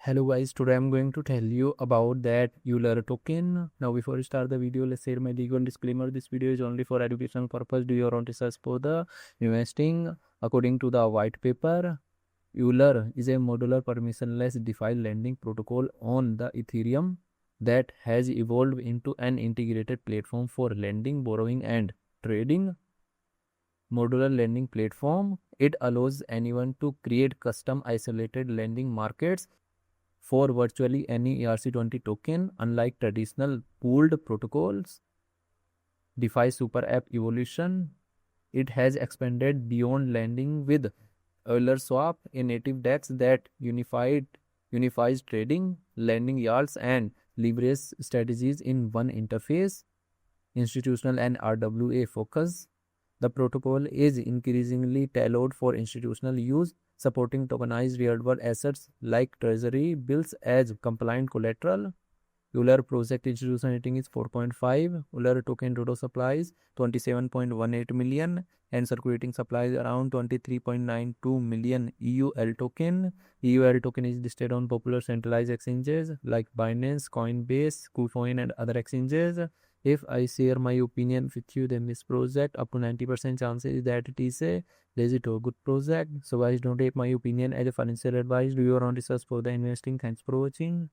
Hello guys, today I'm going to tell you about that Euler token. Now before we start the video, let's share my legal disclaimer. This video is only for educational purpose. Do your own research for the investing. According to the white paper, Euler is a modular permissionless DeFi lending protocol on the Ethereum that has evolved into an integrated platform for lending, borrowing and trading. Modular lending platform, it allows anyone to create custom isolated lending markets for virtually any ERC20 token. Unlike traditional pooled protocols, DeFi Super App evolution, it has expanded beyond lending with Euler Swap, a native DEX that unifies trading, lending yields, and leverage strategies in one interface. Institutional and RWA focus. The protocol is increasingly tailored for institutional use, supporting tokenized real-world assets like treasury bills as compliant collateral. Euler project institutional rating is 4.5. Euler token total supplies 27.18 million and circulating supplies around 23.92 million EUL token. EUL token is listed on popular centralized exchanges like Binance, Coinbase, KuCoin, and other exchanges. If I share my opinion with you, then this project up to 90% chances that it is a legit or good project. So guys, don't take my opinion as a financial advice. Do your own research for the investing. Thanks for watching.